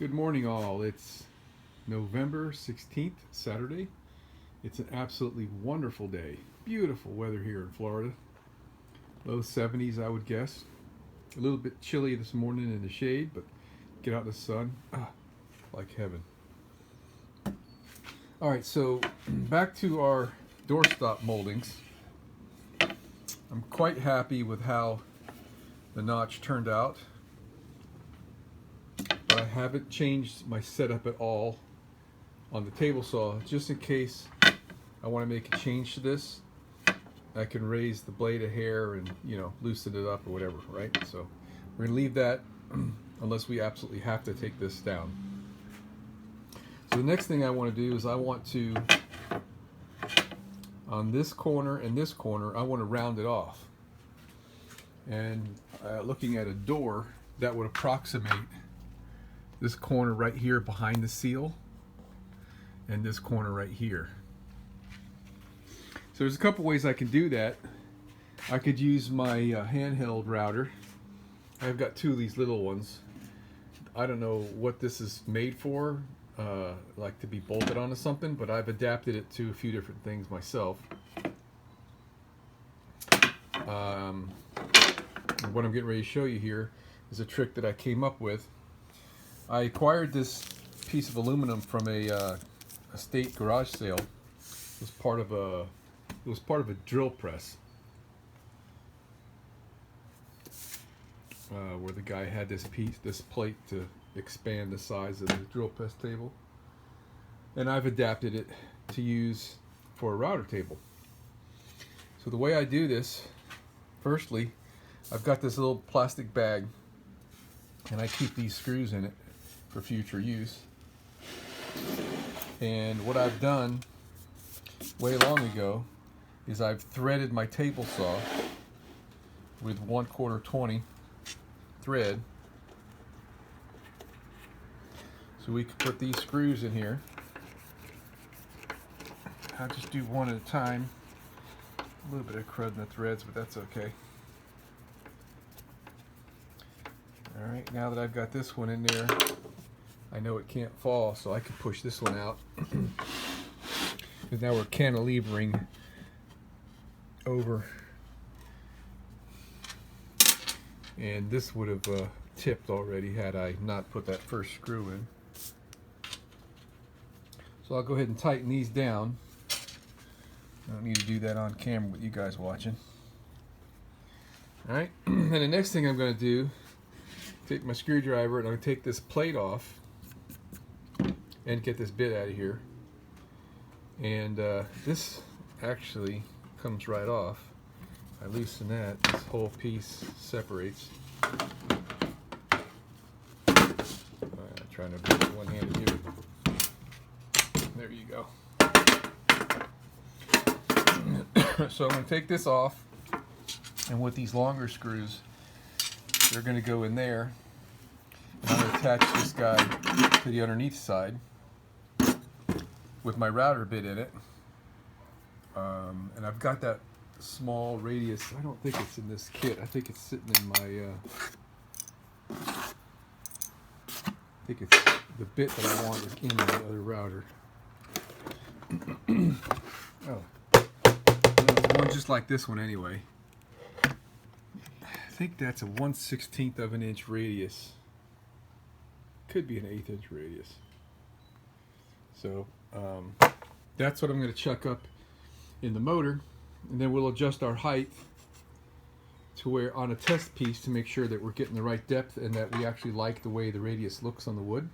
Good morning, all. It's November 16th, Saturday. It's an absolutely wonderful day. Beautiful weather here in Florida. Low 70s, I would guess. A little bit chilly this morning in the shade, but get out in the sun. Like heaven. All right, so back to our doorstop moldings. I'm quite happy with how the notch turned out. But I haven't changed my setup at all on the table saw, just in case I want to make a change to this. I can raise the blade a hair and, loosen it up or whatever, right? So we're gonna leave that unless we absolutely have to take this down. So the next thing I want to do is I want to, on this corner and this corner, I want to round it off. And looking at a door, that would approximate this corner right here behind the seal and this corner right here. So there's a couple ways I can do that. I could use my handheld router. I've got two of these little ones. I don't know what this is made for, like to be bolted onto something, but I've adapted it to a few different things myself. What I'm getting ready to show you here is a trick that I came up with. I acquired this piece of aluminum from a state garage sale. It was part of a drill press, where the guy had this plate to expand the size of the drill press table, and I've adapted it to use for a router table. So the way I do this, firstly, I've got this little plastic bag, and I keep these screws in it for future use. And what I've done way long ago is I've threaded my table saw with 1/4 20 thread. So we can put these screws in here. I'll just do one at a time. A little bit of crud in the threads, but that's okay. All right, now that I've got this one in there, I know it can't fall, so I can push this one out. Because now we're cantilevering over. And this would have tipped already had I not put that first screw in. So I'll go ahead and tighten these down. I don't need to do that on camera with you guys watching. All right, and the next thing I'm going to do, take my screwdriver and I'll take this plate off and get this bit out of here. And this actually comes right off. I loosen that, this whole piece separates. I'm trying to do it one-handed here. There you go. So I'm going to take this off, and with these longer screws, they're going to go in there. And I'm going to attach this guy to the underneath side with my router bit in it. And I've got that small radius. I don't think it's in this kit. I think it's sitting in my I think it's the bit that I want is in the other router. Oh, it's one just like this one anyway. I think that's a 1/16 of an inch radius. Could be an 1/8 inch radius. So that's what I'm going to chuck up in the motor, and then we'll adjust our height to where on a test piece to make sure that we're getting the right depth and that we actually like the way the radius looks on the wood.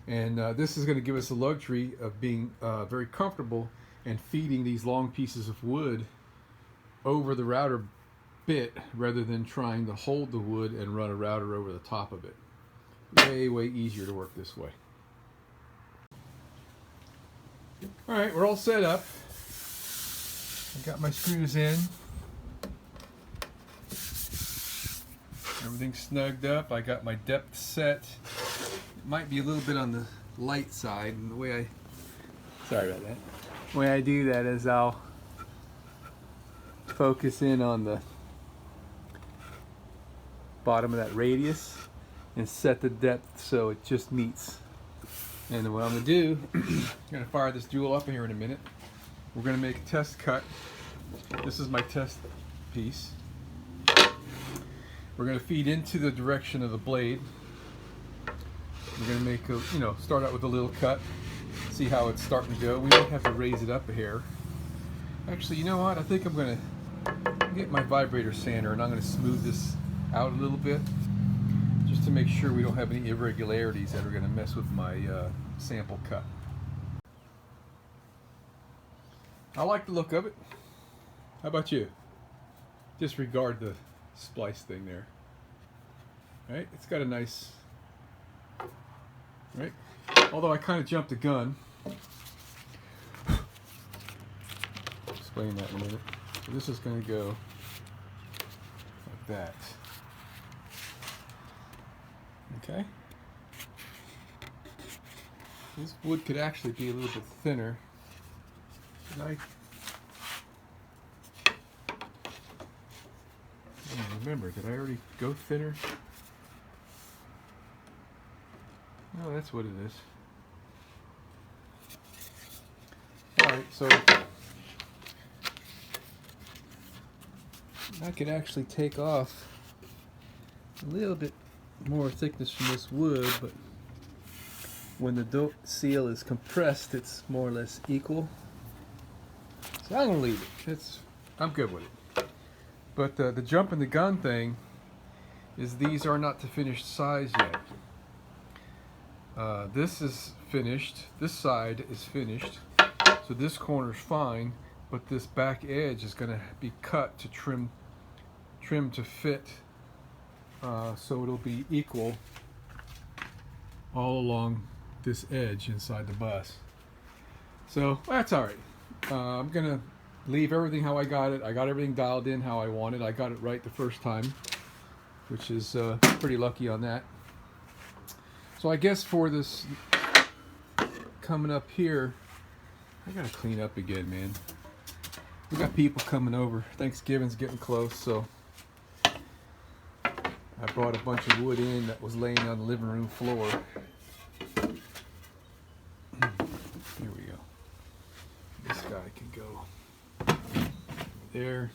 And this is going to give us the luxury of being very comfortable and feeding these long pieces of wood over the router bit rather than trying to hold the wood and run a router over the top of it. Way easier to work this way. All right, we're all set up. I got my screws in. Everything's snugged up. I got my depth set. It might be a little bit on the light side, and the way sorry about that. The way I do that is I'll focus in on the bottom of that radius and set the depth so it just meets. And what I'm going to do, I'm going to fire this jewel up here in a minute. We're going to make a test cut. This is my test piece. We're going to feed into the direction of the blade. We're going to make a, start out with a little cut, see how it's starting to go. We might have to raise it up a hair. Actually, you know what? I think I'm going to get my vibrator sander and I'm going to smooth this out a little bit, just to make sure we don't have any irregularities that are going to mess with my sample cut. I like the look of it. How about you? Disregard the splice thing there. Right? It's got a nice, right? Although I kind of jumped the gun. Explain that in a minute. So this is going to go like that. Okay. This wood could actually be a little bit thinner. Did I don't remember, did I already go thinner? No, that's what it is. Alright, so I could actually take off a little bit more thickness from this wood, but when the seal is compressed, it's more or less equal. So I'm gonna leave it. I'm good with it. But the jump in the gun thing is these are not the finished size yet. This is finished. This side is finished. So this corner's fine, but this back edge is gonna be cut to trim to fit. So it'll be equal all along this edge inside the bus. So that's all right. I'm gonna leave everything how I got it. I got everything dialed in how I wanted. I got it right the first time, which is pretty lucky on that. So I guess for this coming up here, I gotta clean up again, man. We got people coming over. Thanksgiving's getting close, so I brought a bunch of wood in that was laying on the living room floor. Here we go. This guy can go there.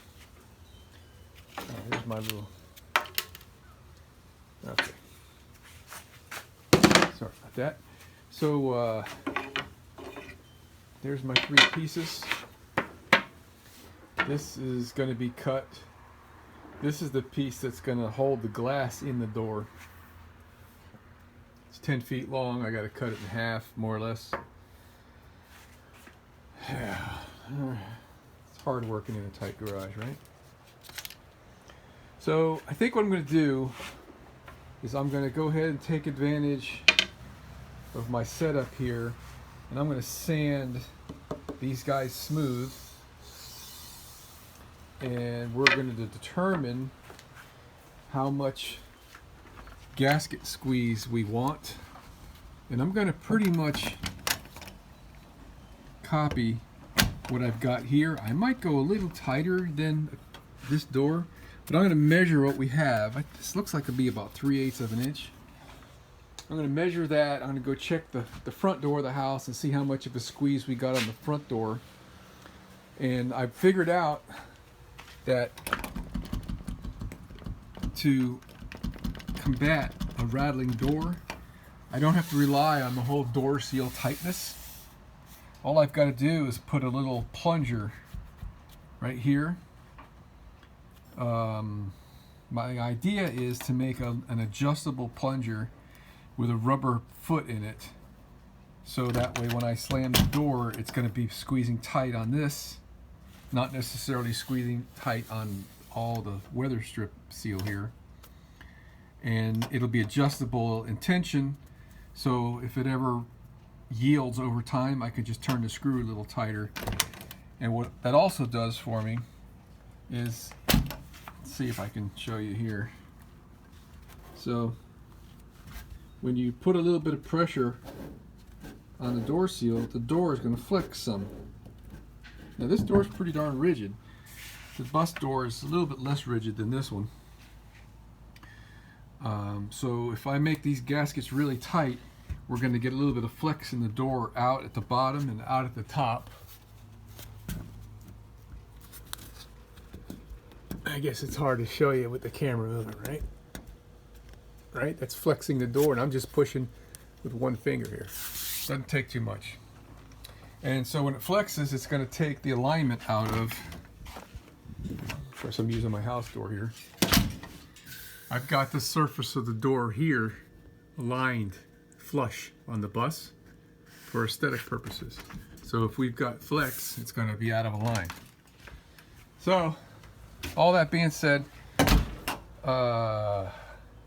Oh, here's my little. Okay. Sorry about that. So there's my 3 pieces. This is going to be cut. This is the piece that's going to hold the glass in the door. It's 10 feet long. I got to cut it in half, more or less. It's hard working in a tight garage, right? So I think what I'm going to do is I'm going to go ahead and take advantage of my setup here, and I'm going to sand these guys smooth, and we're going to determine how much gasket squeeze we want, and I'm going to pretty much copy what I've got here. I might go a little tighter than this door, but I'm going to measure what we have. This looks like it'll be about 3/8 of an inch. I'm going to measure that. I'm going to go check the front door of the house and see how much of a squeeze we got on the front door. And I figured out that to combat a rattling door, I don't have to rely on the whole door seal tightness. All I've got to do is put a little plunger right here. My idea is to make an adjustable plunger with a rubber foot in it, so that way when I slam the door, it's going to be squeezing tight on this, not necessarily squeezing tight on all the weather strip seal here. And it'll be adjustable in tension, so if it ever yields over time, I can just turn the screw a little tighter. And what that also does for me is, let's see if I can show you here. So when you put a little bit of pressure on the door seal, the door is going to flex some. Now this door is pretty darn rigid. The bus door is a little bit less rigid than this one. So if I make these gaskets really tight, we're going to get a little bit of flex in the door out at the bottom and out at the top. I guess it's hard to show you with the camera moving, right? Right? That's flexing the door, and I'm just pushing with one finger here. Doesn't take too much. And so when it flexes, it's going to take the alignment out of, of course I'm using my house door here. I've got the surface of the door here aligned flush on the bus for aesthetic purposes. So if we've got flex, it's going to be out of line. So all that being said, it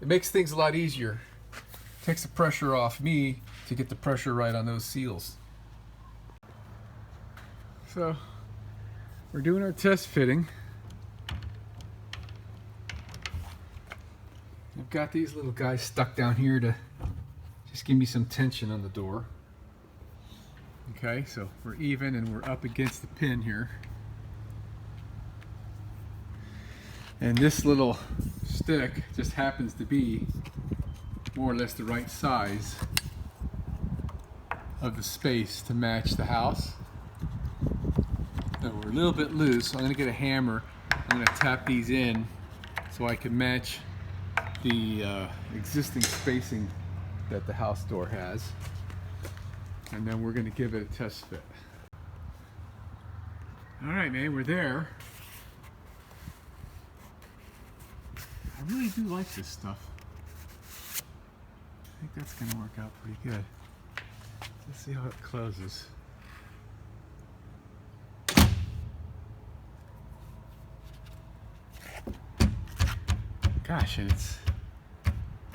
makes things a lot easier. Takes the pressure off me to get the pressure right on those seals. So we're doing our test fitting. I've got these little guys stuck down here to just give me some tension on the door. Okay, so we're even and we're up against the pin here. And this little stick just happens to be more or less the right size of the space to match the house. So we're a little bit loose, so I'm going to get a hammer. I'm going to tap these in so I can match the existing spacing that the house door has. And then we're going to give it a test fit. Alright, man, we're there. I really do like this stuff. I think that's going to work out pretty good. Let's see how it closes. Gosh, and it's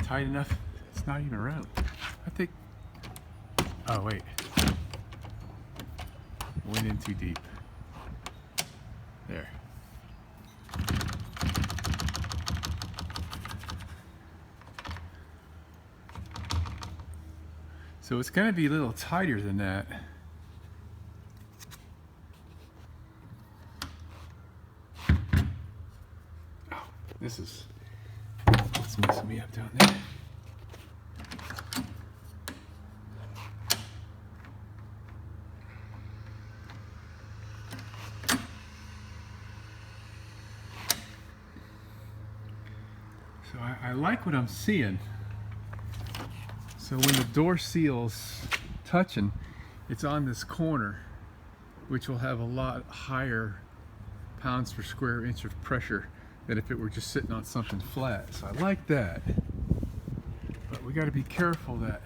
tight enough, it's not even around. I think, oh wait, went in too deep. There. So it's going to be a little tighter than that. Oh, this is, it's messing me up down there. So I like what I'm seeing. So when the door seal's touching, it's on this corner, which will have a lot higher pounds per square inch of pressure than if it were just sitting on something flat. So I like that. But we got to be careful that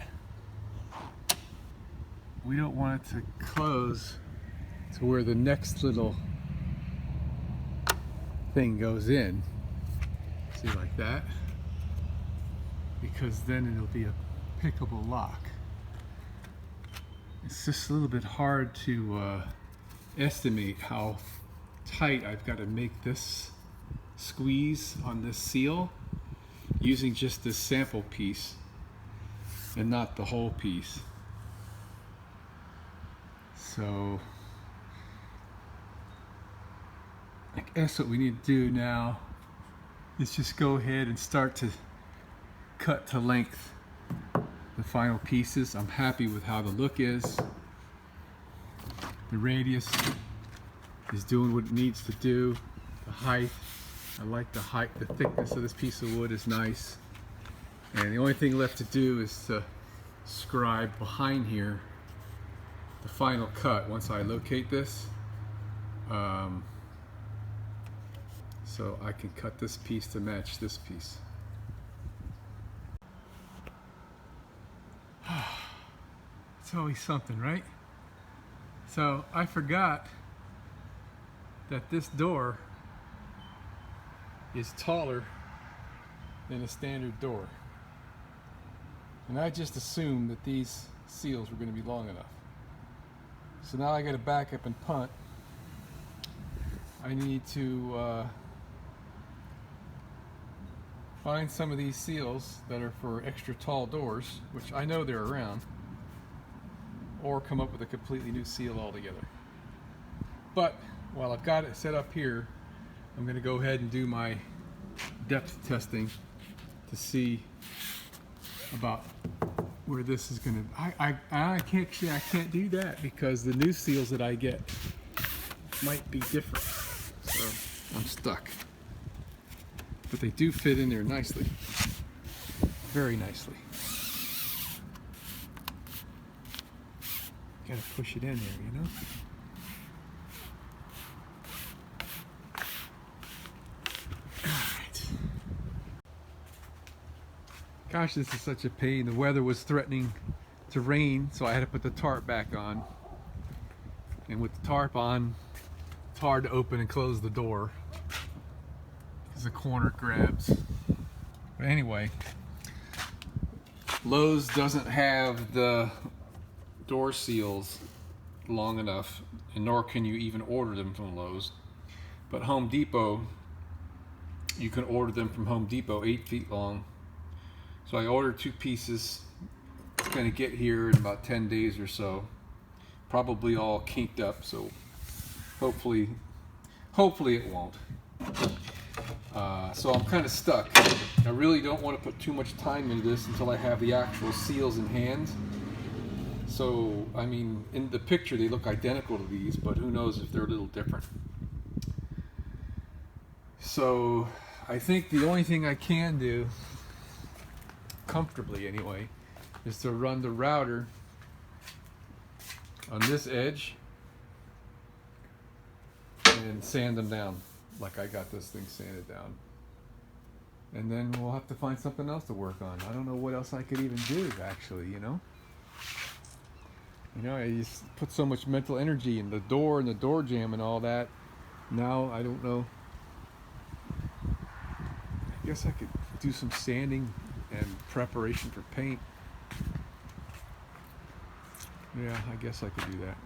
we don't want it to close to where the next little thing goes in. See, like that? Because then it'll be a pickable lock. It's just a little bit hard to estimate how tight I've got to make this squeeze on this seal using just this sample piece and not the whole piece. So I guess what we need to do now is just go ahead and start to cut to length the final pieces. I'm happy with how the look is. The radius is doing what it needs to do. The height, I like the height, the thickness of this piece of wood is nice. And the only thing left to do is to scribe behind here the final cut once I locate this. So I can cut this piece to match this piece. It's always something, right? So I forgot that this door is taller than a standard door. And I just assumed that these seals were going to be long enough. So now I got to back up and punt. I need to find some of these seals that are for extra tall doors, which I know they're around, or come up with a completely new seal altogether. But while I've got it set up here, I'm going to go ahead and do my depth testing to see about where this is gonna. I can't do that because the new seals that I get might be different. So I'm stuck. But they do fit in there nicely. Very nicely. Gotta push it in there, you know? Alright. Gosh, this is such a pain. The weather was threatening to rain, so I had to put the tarp back on. And with the tarp on, it's hard to open and close the door because the corner grabs. But anyway, Lowe's doesn't have the door seals long enough, and nor can you even order them from Lowe's. But Home Depot, you can order them from Home Depot, 8 feet long. So I ordered 2 pieces. It's going to get here in about 10 days or so. Probably all kinked up, so hopefully it won't. So I'm kind of stuck. I really don't want to put too much time into this until I have the actual seals in hand. So, I mean, in the picture they look identical to these, but who knows if they're a little different. So I think the only thing I can do, comfortably anyway, is to run the router on this edge and sand them down like I got this thing sanded down. And then we'll have to find something else to work on. I don't know what else I could even do, actually, you know? You know, I just put so much mental energy in the door and the door jamb and all that. Now, I don't know. I guess I could do some sanding and preparation for paint. Yeah, I guess I could do that.